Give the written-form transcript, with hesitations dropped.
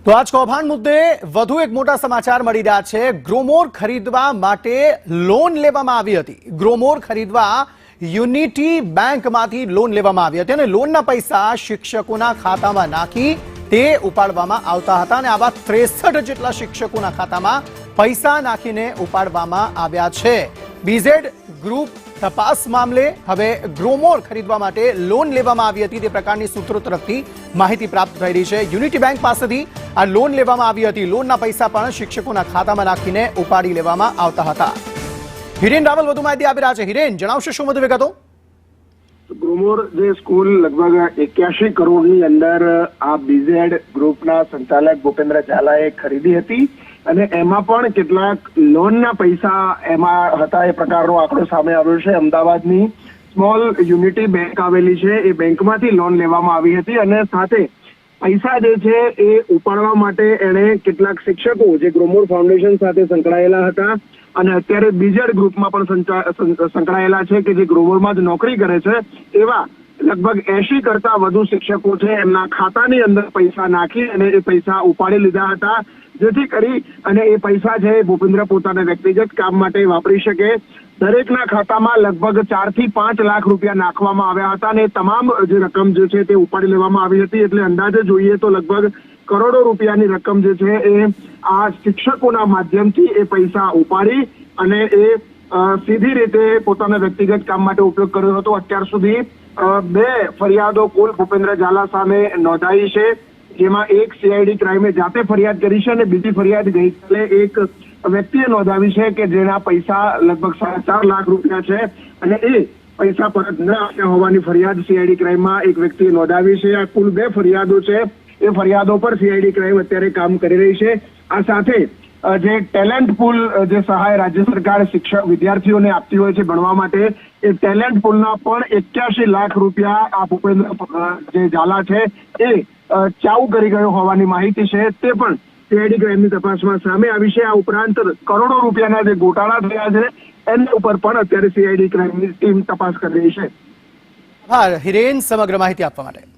તો આજ કૌભાંડ મુદ્દે વધુ એક મોટા સમાચાર મળી રહ્યા છે। ગ્રોમોર ખરીદવા માટે લોન લેવામાં આવી હતી। ગ્રોમોર ખરીદવા યુનિટી બેંકમાંથી લોન લેવામાં આવી હતી અને લોનના પૈસા શિક્ષકોના ખાતામાં નાખી તે ઉપાડવામાં આવતા હતા અને આવા 63 જેટલા શિક્ષકોના ખાતામાં પૈસા નાખીને ઉપાડવામાં આવ્યા છે। બીઝેડ ગ્રુપ તપાસ મામલે હવે ગ્રોમોર ખરીદવા માટે લોન લેવામાં આવી હતી તે પ્રકારની સૂત્રો તરફથી માહિતી પ્રાપ્ત થઈ રહી છે। યુનિટી બેંક પાસેથી આ લોન લેવામાં આવી હતી। લોનના પૈસા પણ શિક્ષકોના ખાતામાં નાખીને ઉપાડી લેવામાં આવતા હતા। હિરેન રાવલ વધુ માહિતી આપી રહ્યા છે। હિરેન, જણાવશો શું વધુ વિગતો? ગ્રોમોર જે સ્કૂલ લગભગ 81 કરોડની અંદર આ બીઝેડ ગ્રુપના સંચાલક ભૂપેન્દ્ર ઝાલાએ ખરીદી હતી અને એમાં પણ કેટલાક લોનના પૈસા એમાં હતા એ પ્રકારનો આંકડો સામે આવ્યો છે। અમદાવાદની સ્મોલ યુનિટી બેંક આવેલી છે, એ બેંકમાંથી લોન લેવામાં આવી હતી અને સાથે પૈસા જે છે એ ઉપાડવા માટે એણે કેટલાક શિક્ષકો જે ગ્રોમોર ફાઉન્ડેશન સાથે સંકળાયેલા હતા અને અત્યારે બીઝેડ ગ્રુપમાં પણ સંકળાયેલા છે કે જે ગ્રોમોરમાં જ નોકરી કરે છે એવા લગભગ 80 કરતા વધુ શિક્ષકો છે, એમના ખાતાની અંદર પૈસા નાખી અને એ પૈસા ઉપાડી લીધા હતા, જેથી કરી અને એ પૈસા છે ભૂપેન્દ્ર પોતાના વ્યક્તિગત કામ માટે વાપરી શકે। દરેકના ખાતામાં લગભગ 4 થી 5 લાખ રૂપિયા નાખવામાં આવ્યા હતા અને તમામ જે રકમ જે છે તે ઉપાડી લેવામાં આવી હતી। એટલે અંદાજે જોઈએ તો લગભગ કરોડો રૂપિયાની રકમ જે છે એ આ શિક્ષકોના માધ્યમથી એ પૈસા ઉપાડી અને એ સીધી રીતે પોતાના વ્યક્તિગત કામ માટે ઉપયોગ કર્યો હતો। અત્યાર સુધી 2 ફરિયાદો કુલ ભૂપેન્દ્ર ઝાલા સામે નોંધાઈ છે, જેમાં એક સીઆઈડી ક્રાઇમે જાતે ફરિયાદ કરી છે અને બીજી ફરિયાદ ગઈકાલે એક વ્યક્તિએ નોંધાવી છે કે જેના પૈસા લગભગ 4.5 લાખ રૂપિયા છે અને એ પૈસા પરત ન આપ્યા હોવાની ફરિયાદ સીઆઈડી ક્રાઇમમાં એક વ્યક્તિએ નોંધાવી છે। આ કુલ 2 ફરિયાદો છે, એ ફરિયાદો પર સીઆઈડી ક્રાઇમ અત્યારે કામ કરી રહી છે। આ સાથે જે ટેલેન્ટ પુલ જે સહાય રાજ્ય સરકાર શિક્ષક વિદ્યાર્થીઓને આપતી હોય છે ભણવા માટે, એ ટેલેન્ટ પુલના પણ 81 લાખ રૂપિયા આ ભૂપેન્દ્ર જે ઝાલા છે એ ચાઉ કરી ગયો હોવાની માહિતી છે, તે પણ સીઆઈડી ક્રાઇમની તપાસમાં સામે આવી છે। આ ઉપરાંત કરોડો રૂપિયાના જે ગોટાળા થયા છે એના ઉપર પણ અત્યારે સીઆઈડી ક્રાઇમની ટીમ તપાસ કરી રહી છે। હા હિરેન, સમગ્ર માહિતી આપવા માટે।